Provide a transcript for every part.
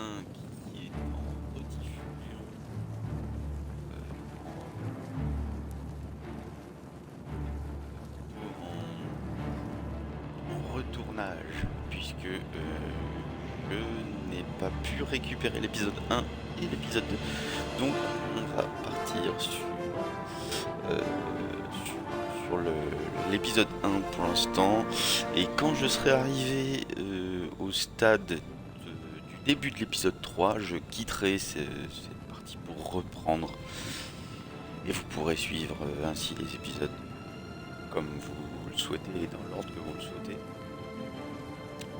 1 qui est en rediffusion en retournage, puisque je n'ai pas pu récupérer l'épisode 1 et l'épisode 2. Donc on va partir euh, sur l'épisode 1 pour l'instant. Et quand je serai arrivé au stade du début de l'épisode 3, je quitterai cette partie pour reprendre. Et vous pourrez suivre ainsi les épisodes comme vous le souhaitez et dans l'ordre que vous le souhaitez.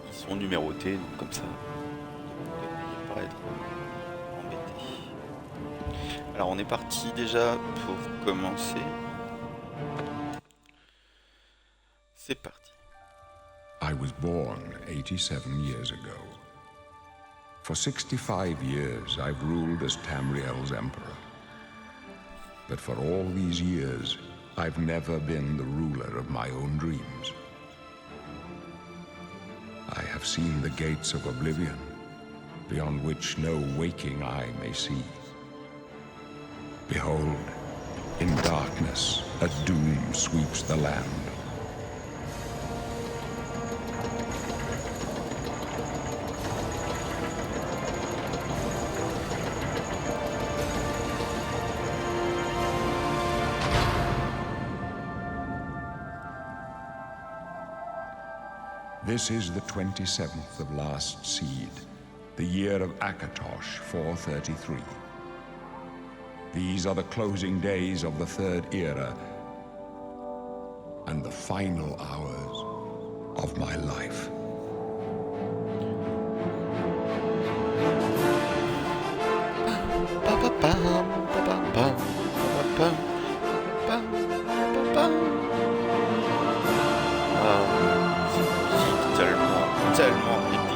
Ils sont numérotés, donc comme ça, vous ne devriez pas être embêtés. Alors on est parti déjà pour commencer. C'est parti. I was born 87 years ago. For 65 years, I've ruled as Tamriel's emperor. But for all these years, I've never been the ruler of my own dreams. I have seen the gates of oblivion, beyond which no waking eye may see. Behold, in darkness, a doom sweeps the land. This is the 27th of last seed, the year of Akatosh 433. These are the closing days of the third era and the final hours of my life. Tellement épique.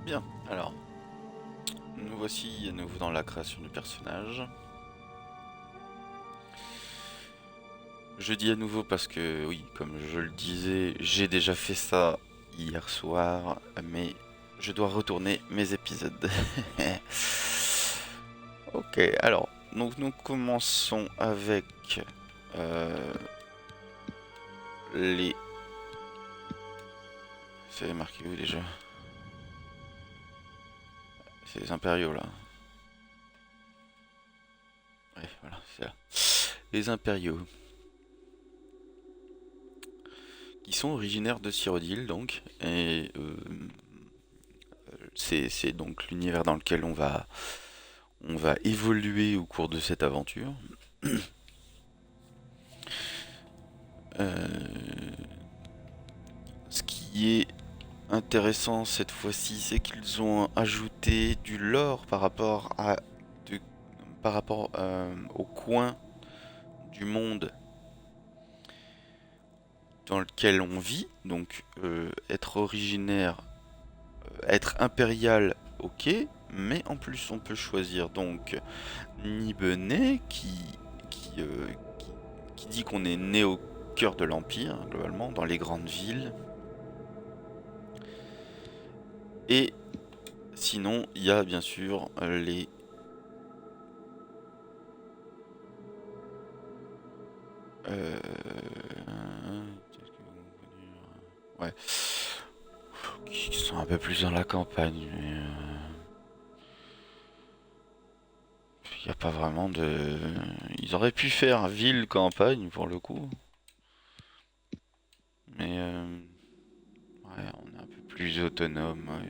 Bien, alors, nous voici à nouveau dans la création du personnage. Je dis à nouveau parce que, oui, comme je le disais, j'ai déjà fait ça hier soir, mais je dois retourner mes épisodes. Ok, alors, donc nous commençons avec les... C'est marqué où déjà? C'est les impériaux là. Ouais, voilà, c'est là. Les impériaux. Qui sont originaires de Cyrodiil donc. Et c'est donc l'univers dans lequel on va évoluer au cours de cette aventure. Ce qui est intéressant cette fois-ci, c'est qu'ils ont ajouté du lore par rapport au coin du monde dans lequel on vit. Donc être originaire, être impérial, ok, mais en plus on peut choisir donc Nibene qui dit qu'on est né au cœur de l'Empire, globalement, dans les grandes villes. Et sinon, il y a bien sûr les... Ouais. Qui sont un peu plus dans la campagne, mais... il n'y a pas vraiment de... Ils auraient pu faire ville-campagne pour le coup. Mais... ouais, on est un peu plus autonome. Ouais,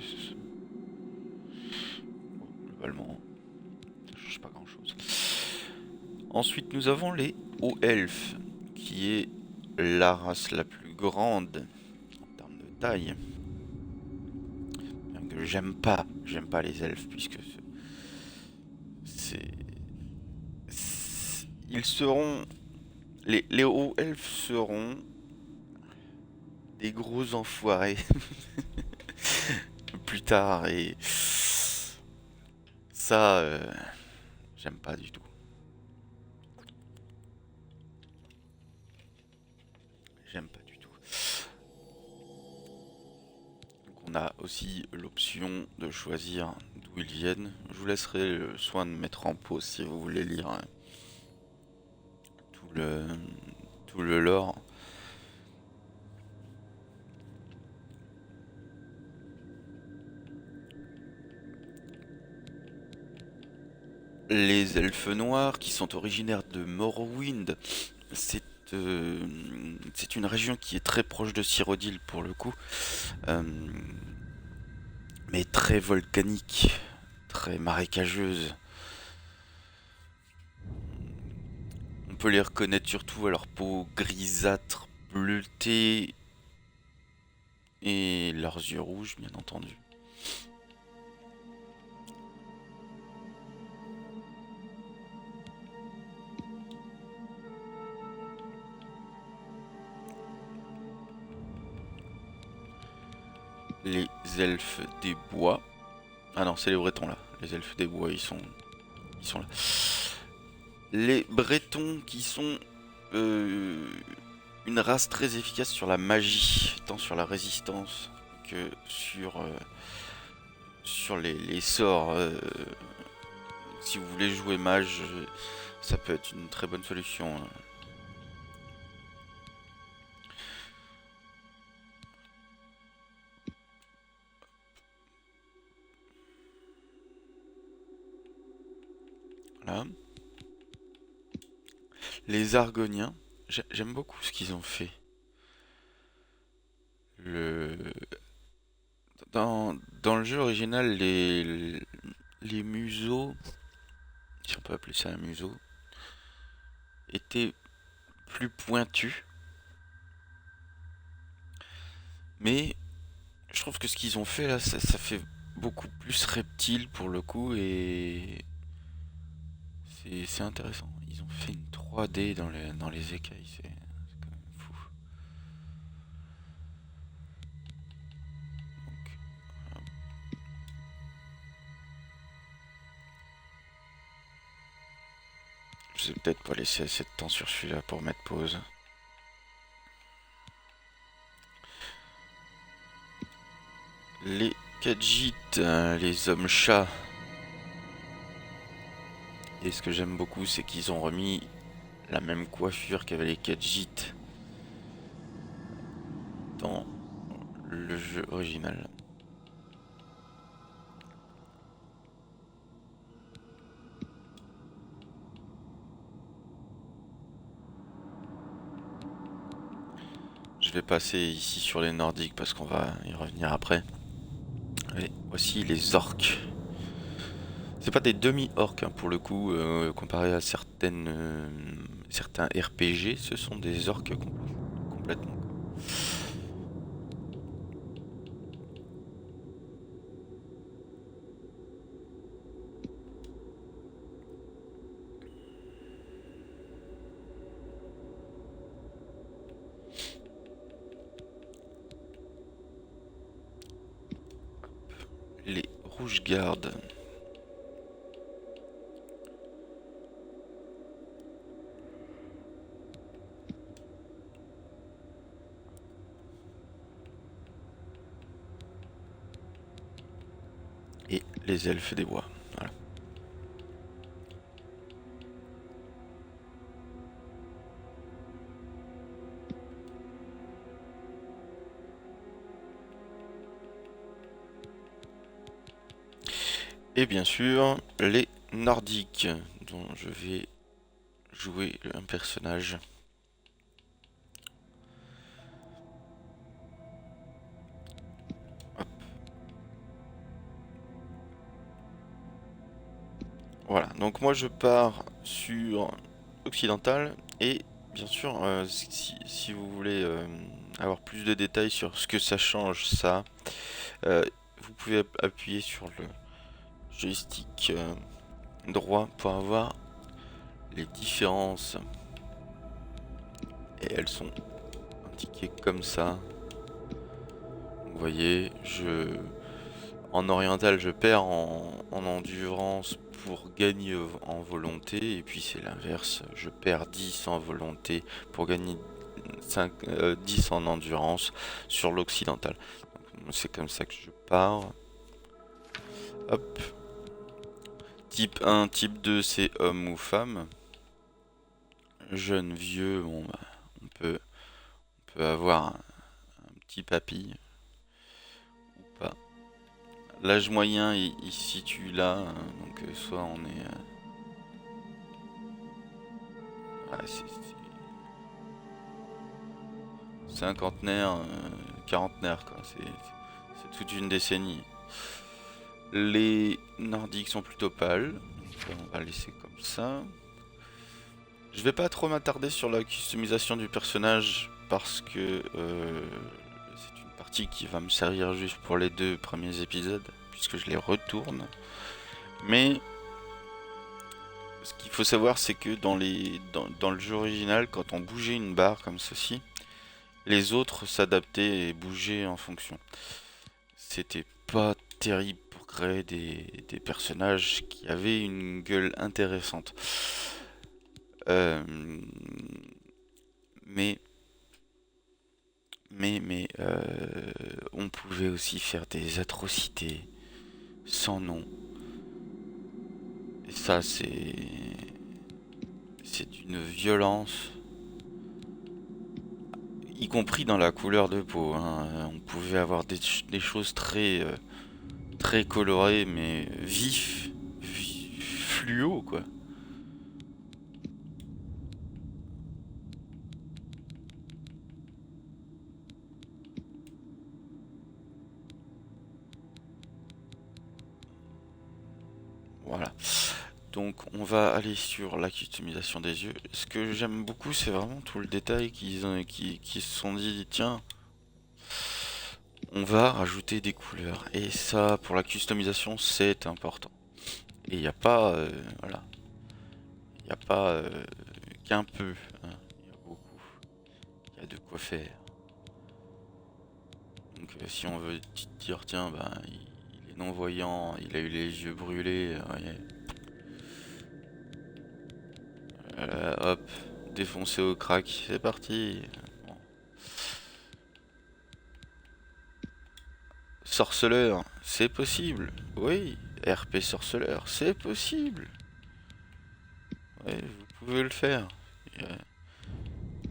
globalement. Ça change pas grand chose. Ensuite, nous avons les hauts elfes, qui est la race la plus grande en termes de taille. Bien que j'aime pas les elfes, puisque ils seront... Les hauts elfes seront des gros enfoirés plus tard, et ça, j'aime pas du tout. J'aime pas du tout. Donc on a aussi l'option de choisir d'où ils viennent. Je vous laisserai le soin de mettre en pause si vous voulez lire tout le lore. Les elfes noirs qui sont originaires de Morrowind, c'est une région qui est très proche de Cyrodiil pour le coup, mais très volcanique, très marécageuse. On peut les reconnaître surtout à leur peau grisâtre, bleutée et leurs yeux rouges, bien entendu. Les elfes des bois. Ah non, c'est les Bretons là. Les elfes des bois, ils sont là. Les Bretons qui sont une race très efficace sur la magie, tant sur la résistance que sur les sorts. Si vous voulez jouer mage, ça peut être une très bonne solution. Voilà. Les Argoniens, j'aime beaucoup ce qu'ils ont fait. Le... Dans le jeu original, les museaux, si on peut appeler ça un museau, étaient plus pointus. Mais je trouve que ce qu'ils ont fait là, ça fait beaucoup plus reptile pour le coup, et c'est intéressant. Ils ont fait une 3D dans les écailles, c'est quand même fou. Donc, je vais peut-être pas laisser assez de temps sur celui-là pour mettre pause. Les Khajiits, les hommes chats. Et ce que j'aime beaucoup, c'est qu'ils ont remis la même coiffure qu'avaient les Khajiits dans le jeu original. Je vais passer ici sur les Nordiques parce qu'on va y revenir après. Allez, voici les orques. C'est pas des demi-orques pour le coup, comparé à certains RPG, ce sont des orques complètement. Les rouges-gardes. Et les elfes des bois. Voilà. Et bien sûr, les nordiques, dont je vais jouer un personnage. Hop. Voilà, donc moi je pars sur Occidental et bien sûr si vous voulez avoir plus de détails sur ce que ça change ça, euh, vous pouvez appuyer sur le joystick droit pour avoir les différences et elles sont indiquées comme ça. Vous voyez, en oriental je perds en endurance pour gagner en volonté et puis c'est l'inverse, je perds 10 en volonté pour gagner 10 en endurance sur l'occidental. C'est comme ça que je pars. Hop. Type 1, type 2 c'est homme ou femme. Jeune, vieux, bon bah on peut avoir un petit papy ou pas. L'âge moyen il se situe là, donc soit on est c'est cinquantenaire, quarantenaire quoi, c'est toute une décennie. Les nordiques sont plutôt pâles, donc on va laisser comme ça. Je vais pas trop m'attarder sur la customisation du personnage parce que c'est une partie qui va me servir juste pour les 2 premiers épisodes puisque je les retourne. Mais ce qu'il faut savoir c'est que dans le jeu original, quand on bougeait une barre comme ceci, les autres s'adaptaient et bougeaient en fonction. C'était pas terrible pour créer des personnages qui avaient une gueule intéressante. Euh, mais on pouvait aussi faire des atrocités sans nom. Et ça c'est d'une violence, y compris dans la couleur de peau, hein. On pouvait avoir des choses très colorées mais vifs, fluo quoi. Voilà. Donc on va aller sur la customisation des yeux. Ce que j'aime beaucoup c'est vraiment tout le détail qui se sont dit tiens on va rajouter des couleurs. Et ça pour la customisation c'est important. Et il n'y a pas voilà. Il n'y a pas qu'un peu. Hein. Il y a beaucoup. Il y a de quoi faire. Donc si on veut dire tiens bah il est non-voyant, il a eu les yeux brûlés, ouais. Hop, défoncé au crack, c'est parti. Bon. Sorceleur, c'est possible. Oui, RP sorceleur, c'est possible. Oui, vous pouvez le faire. Et,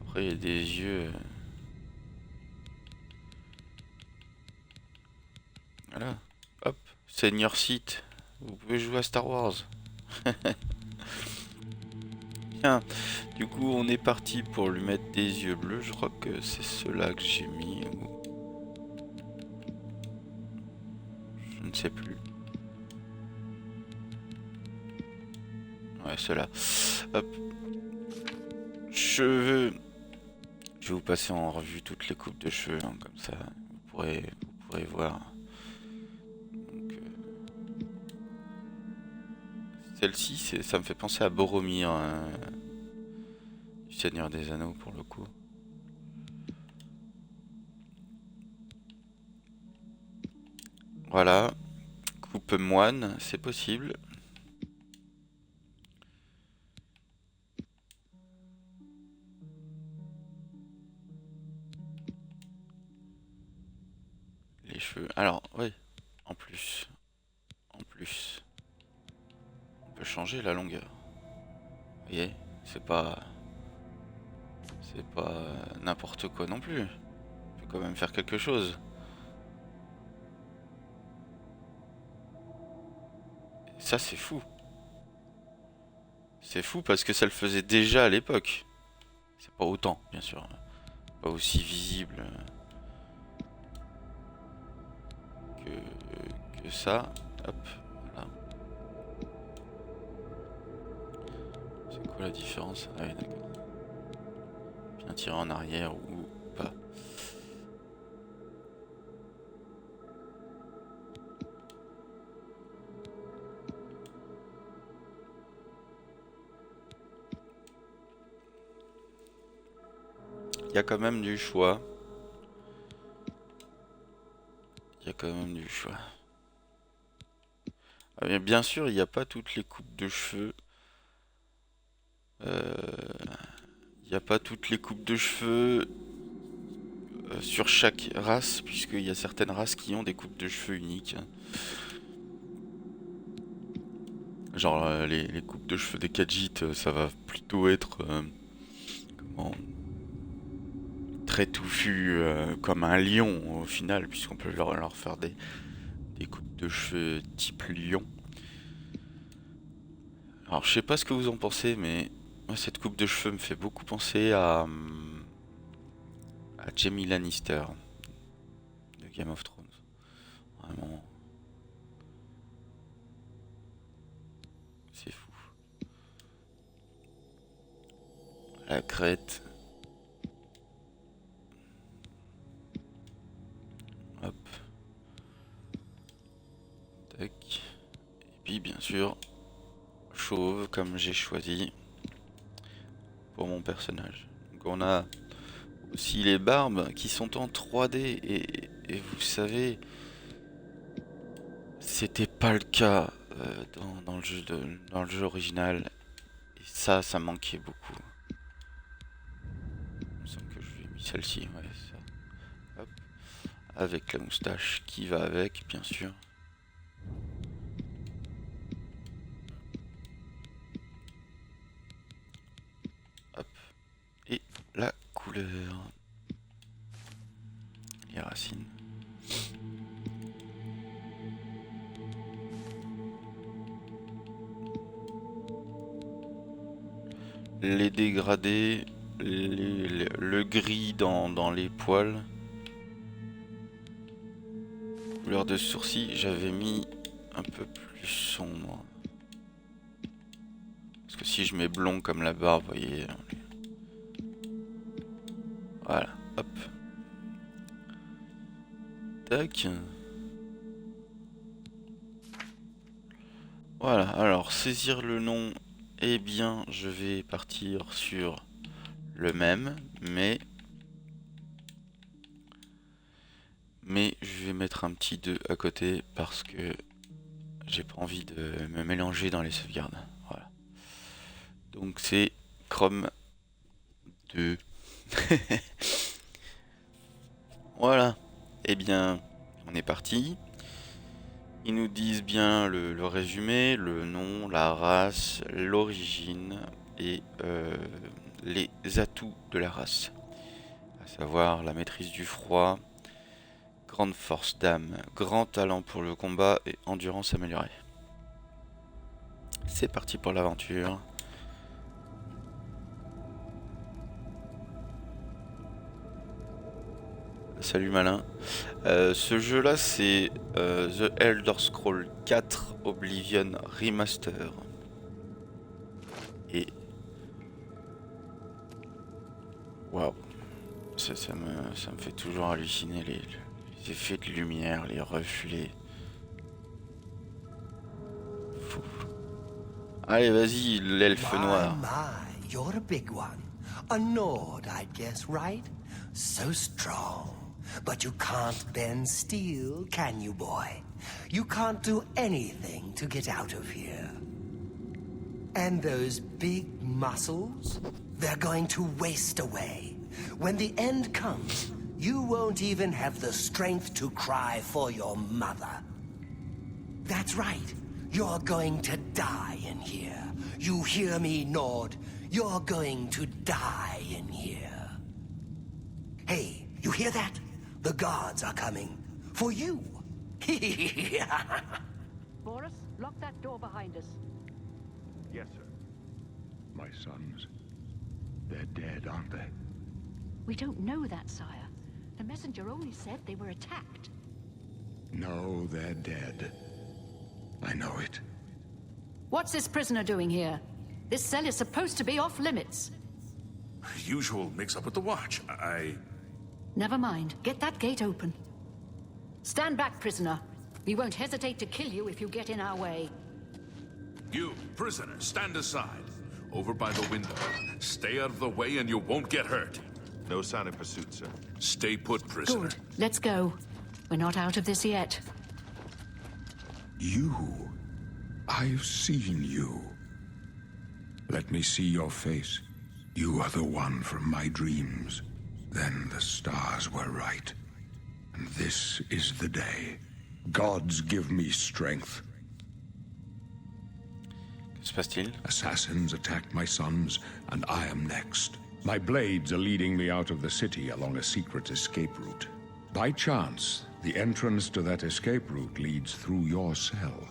après, il y a des yeux. Voilà. Hop, Seigneur Sith. Vous pouvez jouer à Star Wars. Tiens, du coup, on est parti pour lui mettre des yeux bleus. Je crois que c'est ceux-là que j'ai mis. Je ne sais plus. Ouais, ceux-là. Hop. Cheveux. Je vais vous passer en revue toutes les coupes de cheveux, hein, comme ça vous pourrez voir. Donc, celle-ci, ça me fait penser à Boromir, du Seigneur des Anneaux pour le coup. Voilà, coupe moine, c'est possible. Les cheveux. Alors, oui, en plus, on peut changer la longueur. Vous voyez, c'est pas n'importe quoi non plus. On peut quand même faire quelque chose. Et ça, c'est fou. C'est fou parce que ça le faisait déjà à l'époque. C'est pas autant, bien sûr. Pas aussi visible que ça. Hop, voilà. quoi la différence? Ah oui, d'accord. Bien tirer en arrière ou pas. Il y a quand même du choix. Il y a quand même du choix. Ah, mais bien sûr, il n'y a pas toutes les coupes de cheveux. Il n'y a pas toutes les coupes de cheveux sur chaque race, puisqu'il y a certaines races qui ont des coupes de cheveux uniques. Genre les coupes de cheveux des Khajiits, ça va plutôt être comment, très touffu comme un lion au final, puisqu'on peut leur faire des coupes de cheveux type lion. Alors je sais pas ce que vous en pensez, mais moi cette coupe de cheveux me fait beaucoup penser à Jaime Lannister de Game of Thrones. Vraiment. C'est fou. La crête. Hop. Tac. Et puis bien sûr, chauve comme j'ai choisi pour mon personnage. Donc on a aussi les barbes qui sont en 3D et vous savez, c'était pas le cas dans le jeu original. Et ça manquait beaucoup. Il me semble que je lui ai mis celle-ci, ouais, ça. Hop. Avec la moustache qui va avec, bien sûr. Hop. Et la couleur. Les racines. Les dégradés. Le gris dans les poils. Couleur de sourcils, j'avais mis un peu plus sombre. Parce que si je mets blond comme la barbe, vous voyez. Voilà, hop. Tac. Voilà, alors saisir le nom, eh bien je vais partir sur le même, mais je vais mettre un petit 2 à côté parce que j'ai pas envie de me mélanger dans les sauvegardes. Voilà. Donc c'est Chrome 2. Voilà. Eh bien, on est parti. Ils nous disent bien le résumé, le nom, la race, l'origine et les atouts de la race. À savoir la maîtrise du froid, grande force d'âme, grand talent pour le combat et endurance améliorée. C'est parti pour l'aventure. Salut malin. Ce jeu là c'est The Elder Scrolls 4 Oblivion Remaster. Et waouh, ça me fait toujours halluciner les effets de lumière, les reflets. Fou. Allez vas-y l'elfe noir. My, you're a big one. A Nord, I'd guess, right? So strong. But you can't bend steel, can you, boy? You can't do anything to get out of here. And those big muscles? They're going to waste away. When the end comes, you won't even have the strength to cry for your mother. That's right. You're going to die in here. You hear me, Nord? You're going to die in here. Hey, you hear that? The guards are coming. For you. Boris, lock that door behind us. Yes, sir. My sons, they're dead, aren't they? We don't know that, sire. The messenger only said they were attacked. No, they're dead. I know it. What's this prisoner doing here? This cell is supposed to be off limits. Usual mix-up with the watch. Never mind. Get that gate open. Stand back, prisoner. We won't hesitate to kill you if you get in our way. You, prisoner, stand aside. Over by the window. Stay out of the way and you won't get hurt. No sign of pursuit, sir. Stay put, prisoner. Good. Let's go. We're not out of this yet. You. I've seen you. Let me see your face. You are the one from my dreams. Then the stars were right. And this is the day. Gods give me strength. Que se passe-t-il? Assassins attacked my sons, and I am next. My blades are leading me out of the city along a secret escape route. By chance, the entrance to that escape route leads through your cell.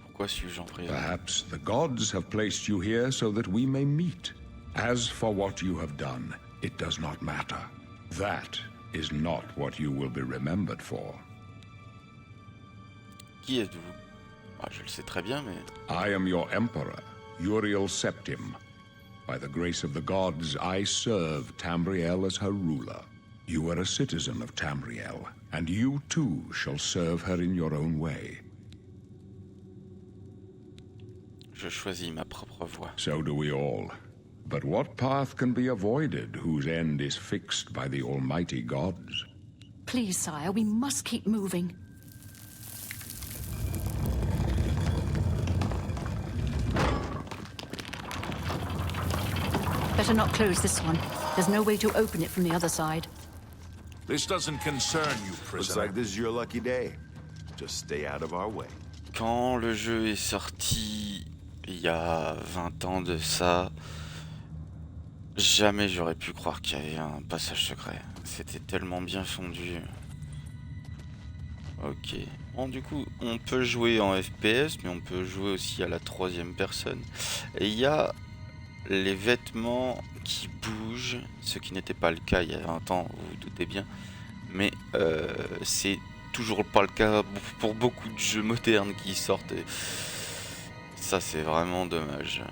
Pourquoi suis-je en prison? Perhaps the gods have placed you here so that we may meet. As for what you have done, it does not matter. That is not what you will be remembered for. Qui êtes-vous? Ah, je le sais très bien, mais... I am your emperor, Uriel Septim. By the grace of the gods, I serve Tamriel as her ruler. You are a citizen of Tamriel, and you too shall serve her in your own way. Je choisis ma propre voie. So do we all. But what path can be avoided whose end is fixed by the almighty gods? Please, sire, we must keep moving. Better not close this one. There's no way to open it from the other side. This doesn't concern you, Looks prisoner. like this is your lucky day. Just stay out of our way. Quand le jeu est sorti, il y a 20 ans de ça, jamais j'aurais pu croire qu'il y avait un passage secret. C'était tellement bien fondu. Ok. Bon, du coup, on peut jouer en FPS, mais on peut jouer aussi à la troisième personne. Et il y a les vêtements qui bougent, ce qui n'était pas le cas il y a 20 ans, vous vous doutez bien. Mais c'est toujours pas le cas pour beaucoup de jeux modernes qui sortent. Et ça, c'est vraiment dommage.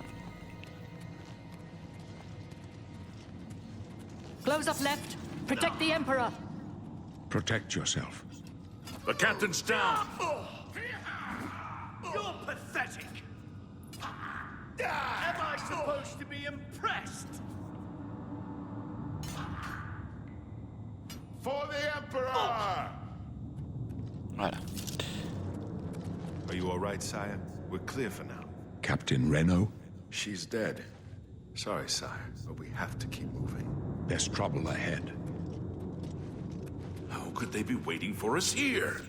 Close up left. Protect the Emperor. Protect yourself. The captain's down. You're pathetic! Am I supposed to be impressed? For the Emperor! Voilà. Are you all right, sire? We're clear for now. Captain Reno, She's dead. Sorry, sire, but we have to keep moving. there's trouble ahead. How could they be waiting for us here?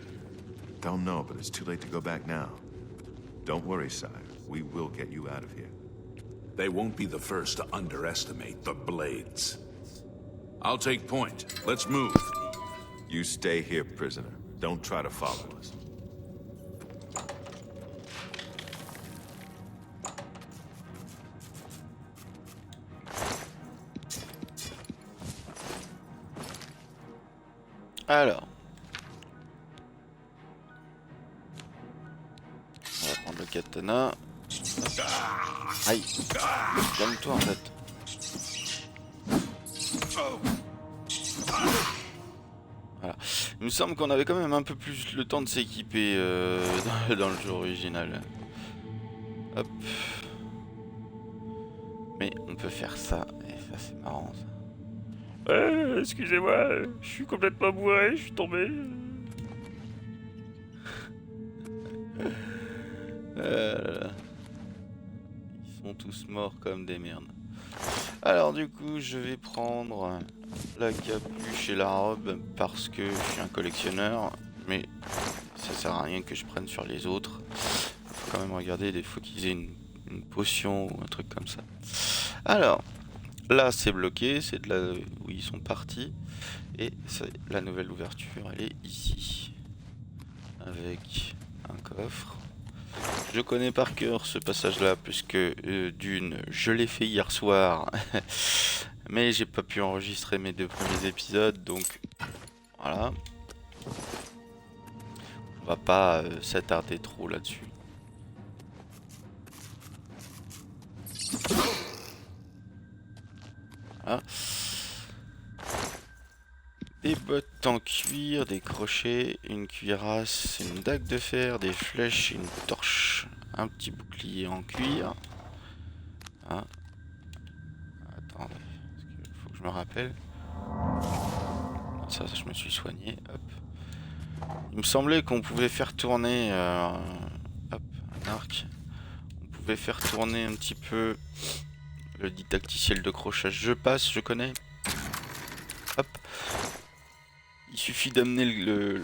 Don't know, but it's too late to go back now. Don't worry, sire. We will get you out of here. They won't be the first to underestimate the Blades. I'll take point. Let's move. You stay here, prisoner. Don't try to follow us. Alors. On va prendre le katana. Aïe. Calme-toi en fait. Voilà. Il me semble qu'on avait quand même un peu plus le temps de s'équiper dans le jeu original. Hop. Mais on peut faire ça. Et ça c'est marrant ça. Excusez-moi, je suis complètement bourré, je suis tombé. Ils sont tous morts comme des merdes. Alors du coup, je vais prendre la capuche et la robe parce que je suis un collectionneur. Mais ça sert à rien que je prenne sur les autres. Faut quand même regarder, des fois qu'ils aient une potion ou un truc comme ça. Alors... Là c'est bloqué, c'est de là où ils sont partis. Et la nouvelle ouverture, elle est ici. Avec un coffre. Je connais par cœur ce passage là, puisque d'une, je l'ai fait hier soir. Mais j'ai pas pu enregistrer mes 2 premiers épisodes, donc voilà. On va pas s'attarder trop là-dessus. Voilà. Des bottes en cuir, des crochets, une cuirasse, une dague de fer, des flèches, une torche, un petit bouclier en cuir. Ah. Attendez, faut que je me rappelle. Ça, je me suis soigné. Hop. Il me semblait qu'on pouvait faire tourner hop, un arc. On pouvait faire tourner un petit peu le didacticiel de crochage. Je passe, je connais. Hop. Il suffit d'amener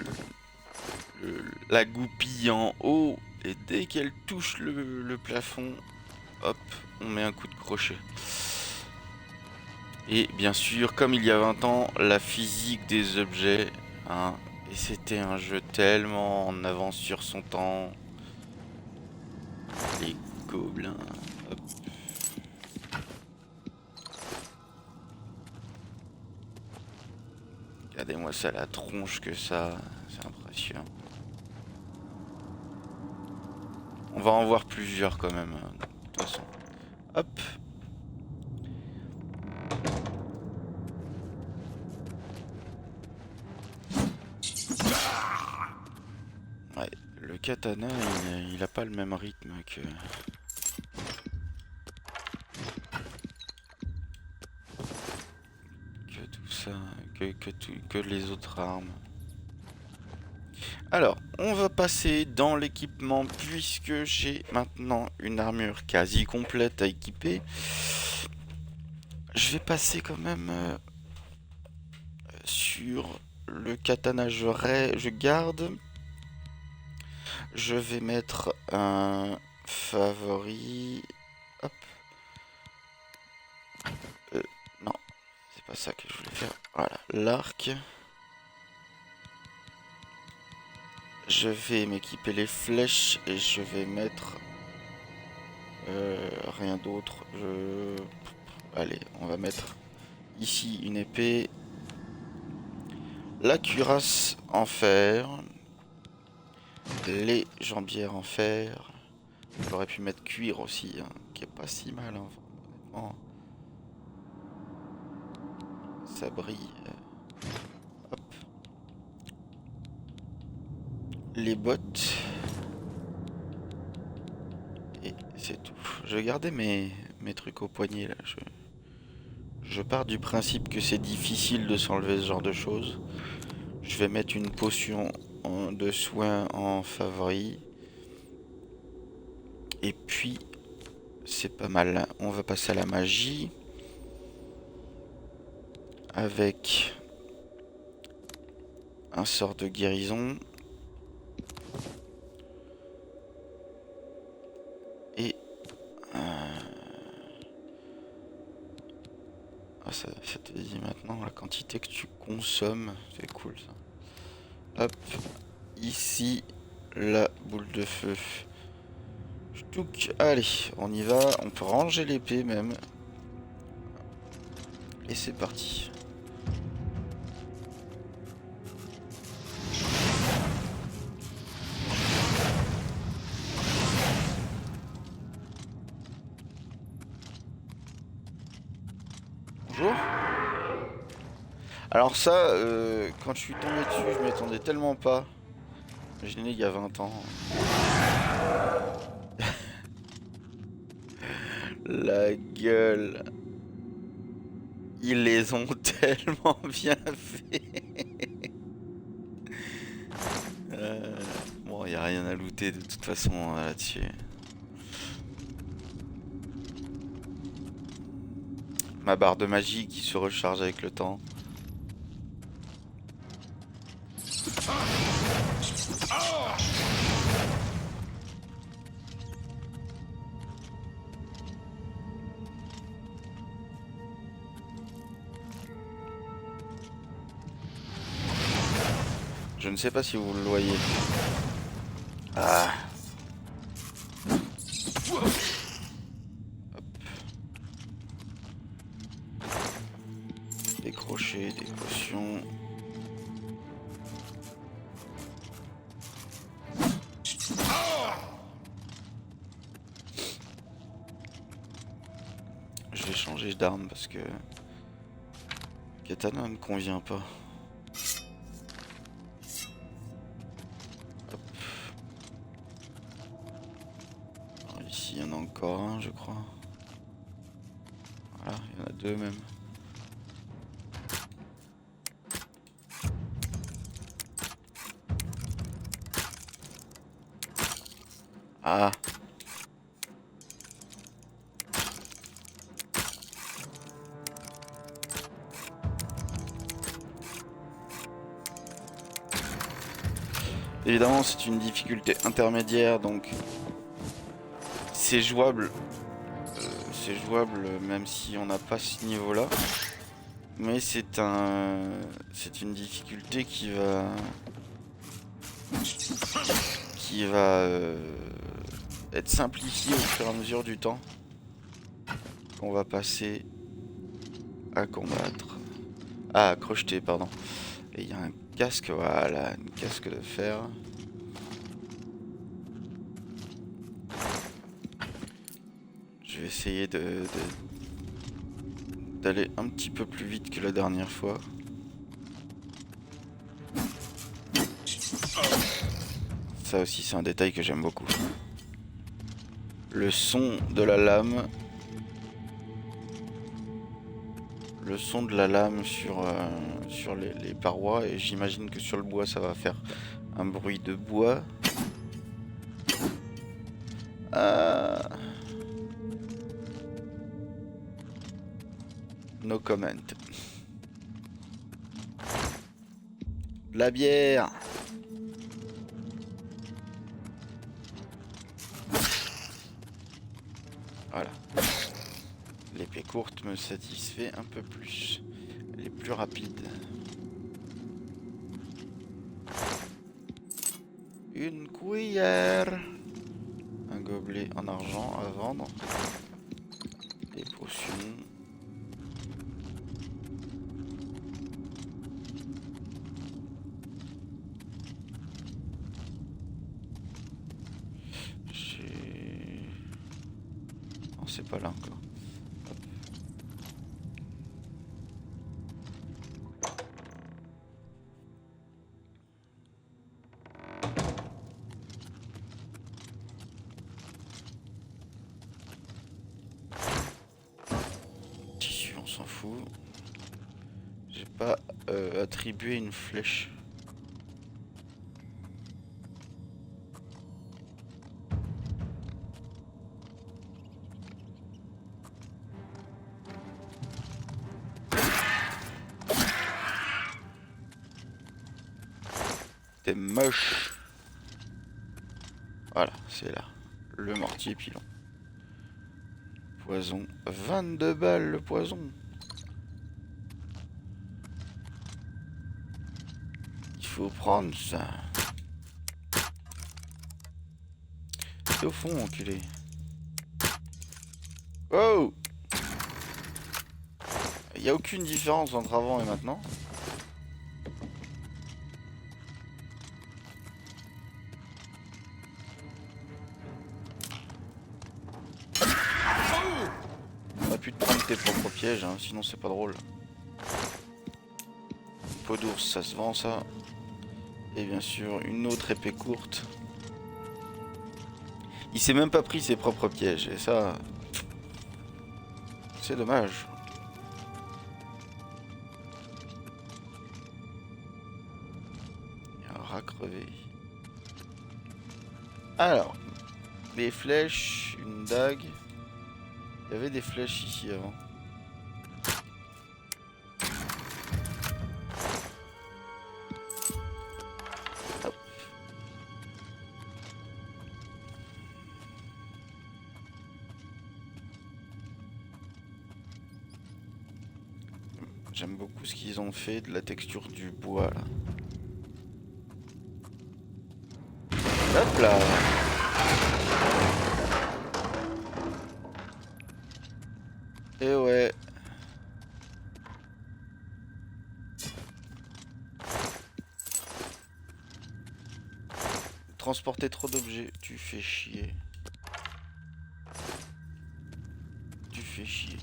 la goupille en haut et dès qu'elle touche le plafond, hop, on met un coup de crochet. Et bien sûr, comme il y a 20 ans, la physique des objets, hein, et c'était un jeu tellement en avance sur son temps. Les gobelins, hop. Regardez-moi ça, la tronche que ça, c'est impressionnant. On va en voir plusieurs quand même, de toute façon. Hop. Ouais, le katana, il a pas le même rythme que tout ça, que les autres armes. Alors, on va passer dans l'équipement puisque j'ai maintenant une armure quasi complète à équiper. Je vais passer quand même sur le katana, je garde. Je vais mettre un favori. Hop. Non, c'est pas ça que je voulais faire. Voilà, l'arc. Je vais m'équiper les flèches et je vais mettre rien d'autre. Allez, on va mettre ici une épée. La cuirasse en fer. Les jambières en fer. J'aurais pu mettre cuir aussi, hein, qui est pas si mal, hein, honnêtement. Ça brille. Hop. Les bottes. Et c'est tout. Je vais garder mes trucs au poignet là. Je pars du principe que c'est difficile de s'enlever ce genre de choses. Je vais mettre une potion de soin en favori. Et puis, c'est pas mal. On va passer à la magie. Avec un sort de guérison. Et... Ah, ça te dit maintenant la quantité que tu consommes. C'est cool ça. Hop. Ici, la boule de feu. Allez, on y va. On peut ranger l'épée même. Et c'est parti. Bonjour. Alors ça, quand je suis tombé dessus, je m'y attendais tellement pas. Imaginez il y a 20 ans. La gueule. Ils les ont tellement bien fait. Bon, il n'y a rien à looter de toute façon là-dessus. Ma barre de magie qui se recharge avec le temps. Je ne sais pas si vous le voyez. Ah. Hop. Des crochets, des potions. Je vais changer d'arme parce que katana me convient pas. Hop. Alors ici il y en a encore un je crois. Voilà, il y en a deux même. Ah. Évidemment, c'est une difficulté intermédiaire, donc c'est jouable. C'est jouable même si on n'a pas ce niveau-là. Mais c'est une difficulté qui va être simplifiée au fur et à mesure du temps qu'on va passer à combattre, à crocheter, pardon. Et il y a un casque, voilà, un casque de fer. Je vais essayer d'aller un petit peu plus vite que la dernière fois. Ça aussi c'est un détail que j'aime beaucoup. Le son de la lame. Le son de la lame sur les parois, et j'imagine que sur le bois ça va faire un bruit de bois. No comment. La bière. Voilà. L'épée courte me satisfait un peu plus. Elle est plus rapide. Une cuillère. Un gobelet en argent à vendre. Des potions. Non, c'est pas là encore. On s'en fout. J'ai pas attribué une flèche. T'es moche. Voilà, c'est là. Le mortier pilon. Poison. 22 balles le poison. Il faut prendre ça. C'est au fond, enculé. Oh! Il n'y a aucune différence entre avant et maintenant. T'as pu te prendre tes propres pièges, hein, sinon c'est pas drôle. Peau d'ours, ça se vend ça. Et bien sûr, une autre épée courte. Il s'est même pas pris ses propres pièges, et ça... c'est dommage. Il y a un rat crevé. Alors, des flèches, une dague. Il y avait des flèches ici avant. Hop. J'aime beaucoup ce qu'ils ont fait de la texture du bois là. Hop là. Et ouais. Transporter trop d'objets, tu fais chier. Tu fais chier.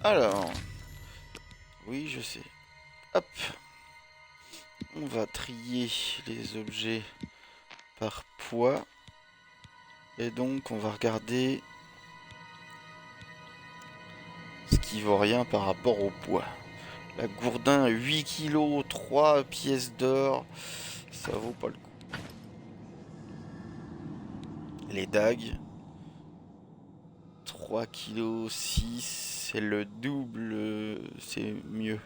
Alors. Oui, je sais. Hop. On va trier les objets par poids. Et donc, on va regarder ce qui vaut rien par rapport au poids. La gourdin, 8 kg, 3 pièces d'or. Ça vaut pas le coup. Les dagues. 3 kg, 6. C'est le double. C'est mieux.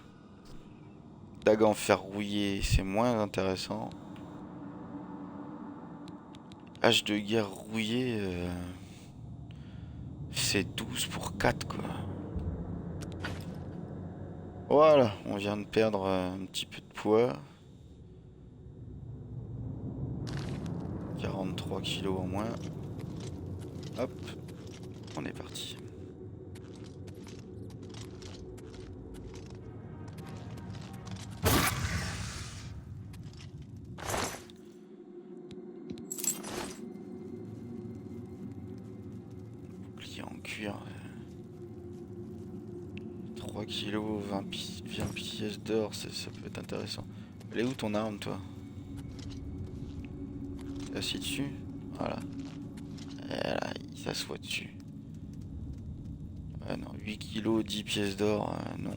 Dague en fer rouillé, c'est moins intéressant. Hache de guerre rouillée, c'est 12 pour 4 quoi. Voilà, on vient de perdre un petit peu de poids. 43 kilos en moins. Hop, on est parti. Bouclier en cuir. 3 kilos, 20 pièces d'or, ça peut être intéressant. Elle est où ton arme, toi? T'es assis dessus? Voilà. Et là, il s'assoit dessus. Ouais, non, 8 kilos, 10 pièces d'or, non.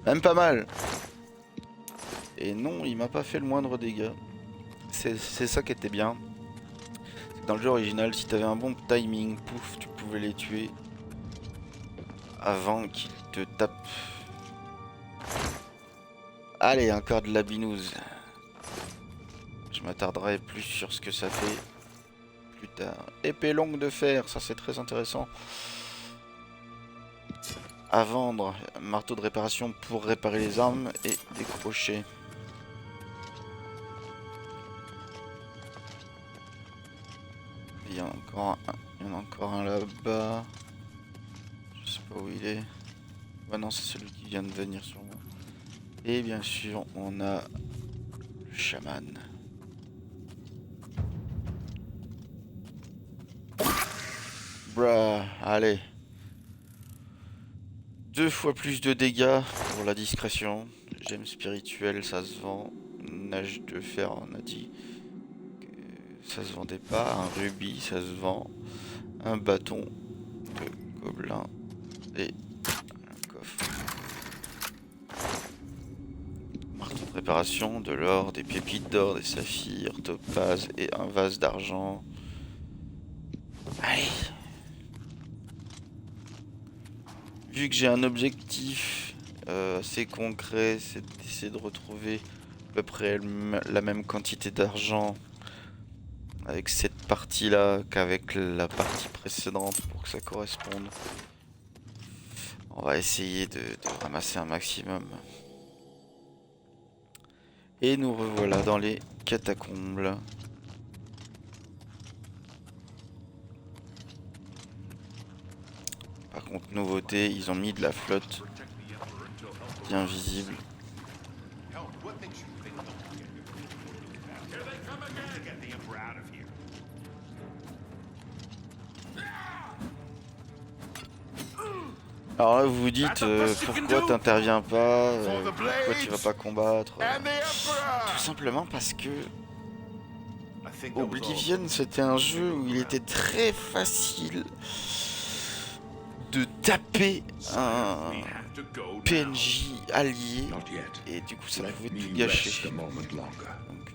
Même pas mal. Et non, il m'a pas fait le moindre dégât. C'est ça qui était bien. Dans le jeu original, si t'avais un bon timing, pouf, tu pouvais les tuer avant qu'ils te tapent. Allez, encore de la binouse. Je m'attarderai plus sur ce que ça fait plus tard. Épée longue de fer, ça c'est très intéressant. À vendre, marteau de réparation pour réparer les armes et des crochets. Il y en a encore un là-bas. Je sais pas où il est. Bah non, c'est celui qui vient de venir sur moi. Et bien sûr, on a le chaman. Bruh, allez. 2 fois plus de dégâts pour la discrétion. Gemme spirituelle, ça se vend. Nage de fer, on a dit que ça se vendait pas. Un rubis, ça se vend. Un bâton de gobelin. Et un coffre. Marteau de réparation, de l'or, des pépites d'or, des saphirs, topaz et un vase d'argent. Allez. Vu que j'ai un objectif assez concret, c'est d'essayer de retrouver à peu près la même quantité d'argent avec cette partie là qu'avec la partie précédente pour que ça corresponde. On va essayer de ramasser un maximum. Et nous revoilà dans les catacombes. Par contre, nouveauté, ils ont mis de la flotte bien visible. Alors là, vous vous dites pourquoi t'interviens pas, pourquoi tu vas pas combattre. Tout simplement parce que Oblivion, c'était un jeu où il était très facile de taper un PNJ allié et du coup ça pouvait tout gâcher. Donc,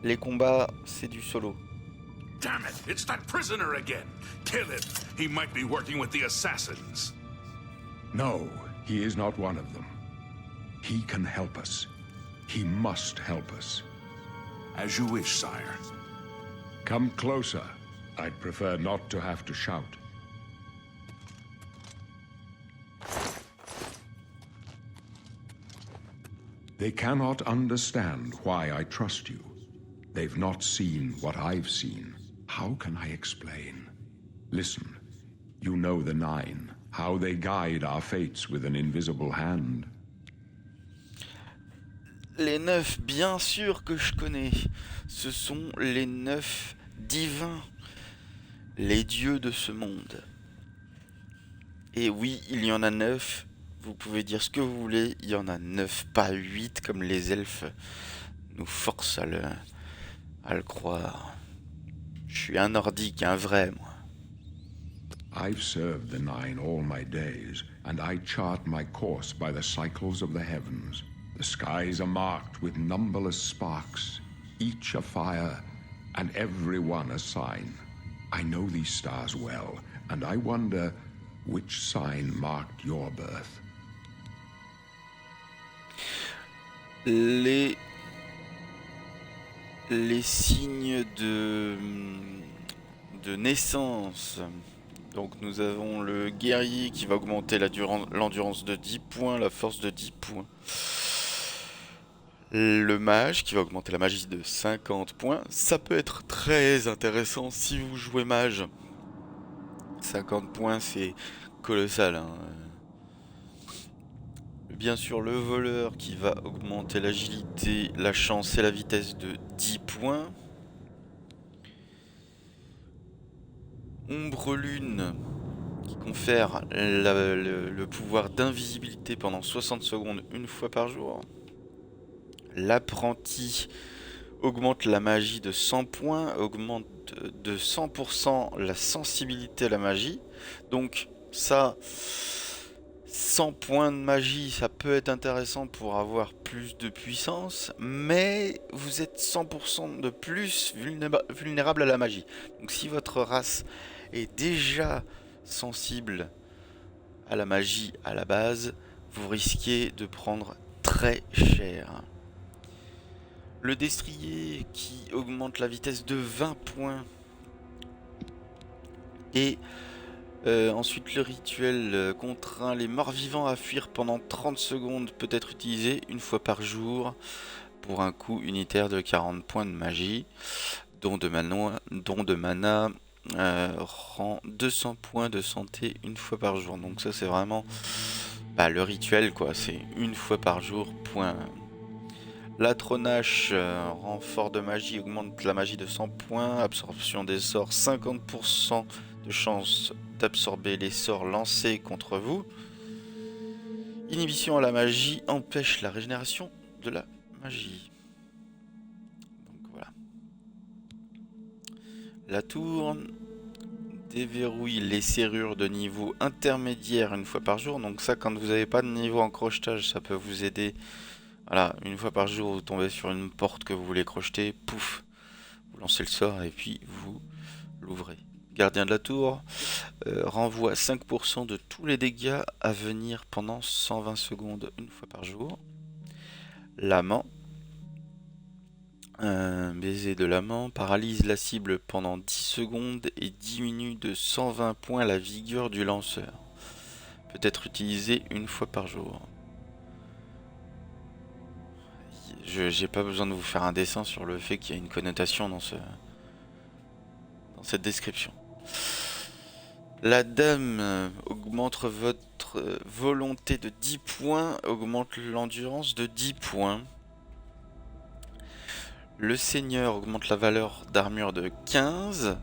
les combats, c'est du solo. Damn it, it's that prisoner again. Kill him. He might be working with the assassins. No, he is not one of them. He can help us. He must help us. As you wish, sire. Come closer. I'd prefer not to have to shout. They cannot understand why I trust you. They've not seen what I've seen. How can I explain? Listen, you know the Nine, how they guide our fates with an invisible hand. Les 9, bien sûr que je connais. Ce sont les 9 divins, les dieux de ce monde. Et oui, il y en a 9. Vous pouvez dire ce que vous voulez, il y en a 9, pas 8 comme les elfes nous forcent à le croire. Je suis un nordique, un vrai, moi. I've served the Nine all my days, and I chart my course by the cycles of the heavens. The skies are marked with numberless sparks, each a fire, and every one a sign. I know these stars well, and I wonder which sign marked your birth. Les signes de naissance. Donc nous avons le guerrier qui va augmenter l'endurance de 10 points, la force de 10 points. Le mage qui va augmenter la magie de 50 points. Ça peut être très intéressant si vous jouez mage. 50 points, c'est colossal, hein. Bien sûr, le voleur qui va augmenter l'agilité, la chance et la vitesse de 10 points. Ombre Lune qui confère le pouvoir d'invisibilité pendant 60 secondes une fois par jour. L'apprenti augmente la magie de 100 points, augmente de 100% la sensibilité à la magie. Donc ça, 100 points de magie, ça peut être intéressant pour avoir plus de puissance, mais vous êtes 100% de plus vulnérable à la magie. Donc si votre race est déjà sensible à la magie à la base, vous risquez de prendre très cher. Le destrier qui augmente la vitesse de 20 points. Et ensuite le rituel contraint les morts vivants à fuir pendant 30 secondes, peut être utilisé une fois par jour pour un coût unitaire de 40 points de magie. Don de mana rend 200 points de santé une fois par jour. Donc ça c'est vraiment le rituel quoi, c'est une fois par jour, point. L'Atronache, renfort de magie, augmente la magie de 100 points, absorption des sorts, 50% de chance d'absorber les sorts lancés contre vous. Inhibition à la magie empêche la régénération de la magie. Donc voilà. La tour déverrouille les serrures de niveau intermédiaire une fois par jour. Donc ça, quand vous n'avez pas de niveau en crochetage, ça peut vous aider. Voilà, une fois par jour, vous tombez sur une porte que vous voulez crocheter, pouf, vous lancez le sort et puis vous l'ouvrez. Gardien de la tour renvoie 5% de tous les dégâts à venir pendant 120 secondes une fois par jour. L'amant, baiser de l'amant, paralyse la cible pendant 10 secondes et diminue de 120 points la vigueur du lanceur. Peut être utilisé une fois par jour. J'ai pas besoin de vous faire un dessin sur le fait qu'il y a une connotation dans cette description. La dame augmente votre volonté de 10 points, augmente l'endurance de 10 points. Le seigneur augmente la valeur d'armure de 15.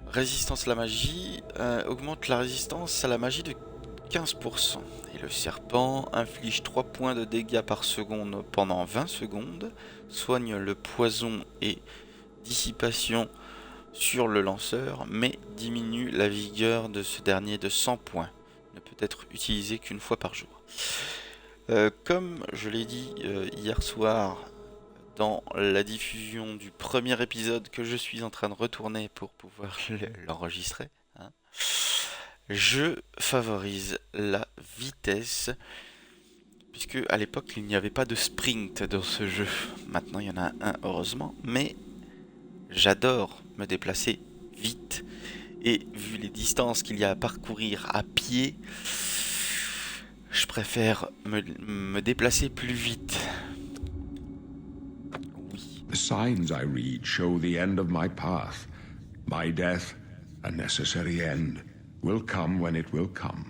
Résistance à la magie augmente la résistance à la magie de 15%. Et le serpent inflige 3 points de dégâts par seconde pendant 20 secondes, soigne le poison et dissipation sur le lanceur, mais diminue la vigueur de ce dernier de 100 points. Ne peut être utilisé qu'une fois par jour. Comme je l'ai dit hier soir dans la diffusion du premier épisode que je suis en train de retourner pour pouvoir l'enregistrer, hein, je favorise la vitesse, puisque à l'époque il n'y avait pas de sprint dans ce jeu. Maintenant il y en a un heureusement, mais j'adore me déplacer vite, et vu les distances qu'il y a à parcourir à pied, je préfère me déplacer plus vite. Oui. The signs I read show the end of my path. My death, a necessary end, will come when it will come.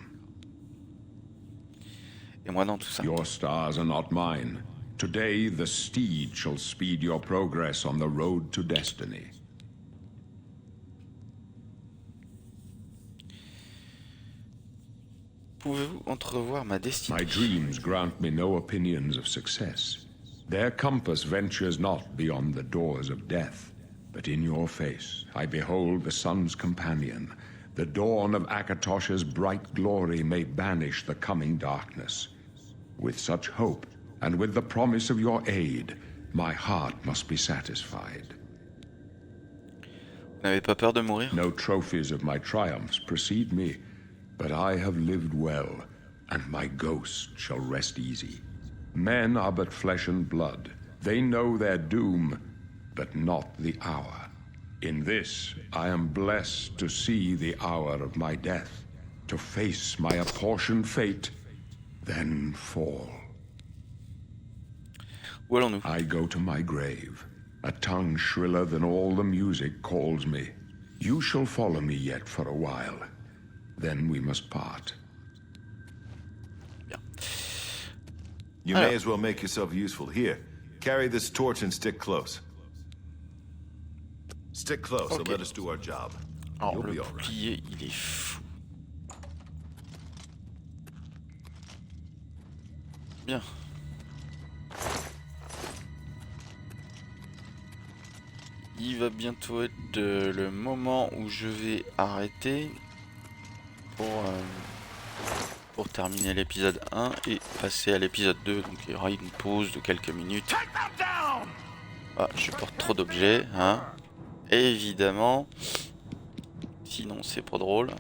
Et moi dans tout ça. Your stars are not mine. Today, the steed shall speed your progress on the road to destiny. Pouvez-vous entrevoir ma destinée? My dreams grant me no opinions of success. Their compass ventures not beyond the doors of death. But in your face I behold the sun's companion. The dawn of Akatosh's bright glory may banish the coming darkness. With such hope, and with the promise of your aid, my heart must be satisfied. Vous n'avez pas peur de mourir? No trophies of my triumphs precede me, but I have lived well, and my ghost shall rest easy. Men are but flesh and blood. They know their doom, but not the hour. In this, I am blessed to see the hour of my death, to face my apportioned fate, then fall. Où allons-nous? I go to my grave. A tongue shriller than all the music calls me. You shall follow me yet for a while. Then we must part. Bien. You may as well make yourself useful. Here, carry this torch and stick close. Stick close and let us do our job. Alors, You'll le be all right. bouclier, il est fou. Bien. Il va bientôt être le moment où je vais arrêter pour terminer l'épisode 1 et passer à l'épisode 2. Donc il y aura une pause de quelques minutes. Ah, je porte trop d'objets, hein. Évidemment. Sinon c'est pas drôle.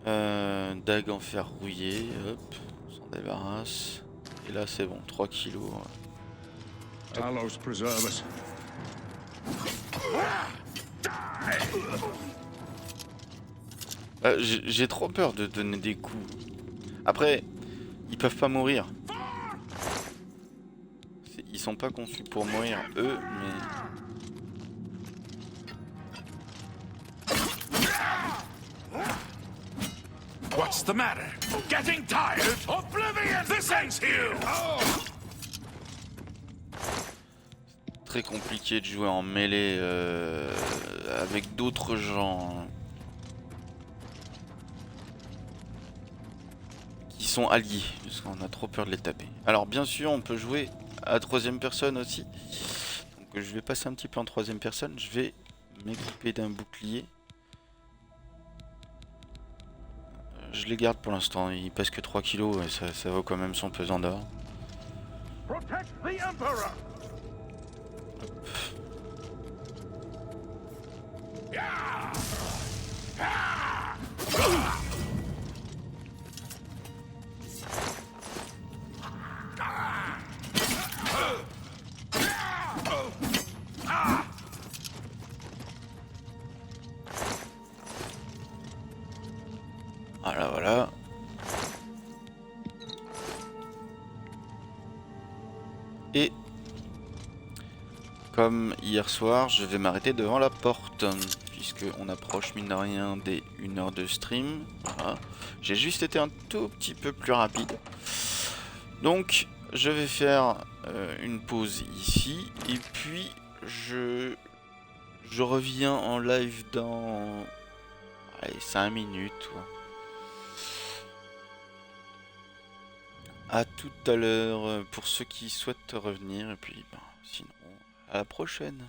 Dague en fer rouillé, hop, on s'en débarrasse. Et là c'est bon, 3 kilos. Talos preserve us. J'ai trop peur de donner des coups. Après, ils peuvent pas mourir. Ils sont pas conçus pour mourir, eux, mais... What's the matter? Getting tired? Oblivion! This ain't you! Très compliqué de jouer en mêlée avec d'autres gens qui sont alliés, parce qu'on a trop peur de les taper. Alors bien sûr on peut jouer à troisième personne aussi, donc je vais passer un petit peu en troisième personne. Je vais m'équiper d'un bouclier. Je les garde pour l'instant, il pèse que 3 kilos et ça vaut quand même son pesant d'or. Protect the Emperor! Voilà, voilà. Et comme hier soir, je vais m'arrêter devant la porte, puisque on approche mine de rien des 1 heure de stream. Voilà. J'ai juste été un tout petit peu plus rapide. Donc je vais faire une pause ici, et puis je reviens en live dans 5 minutes. Ouais. À tout à l'heure pour ceux qui souhaitent revenir, et puis sinon à la prochaine.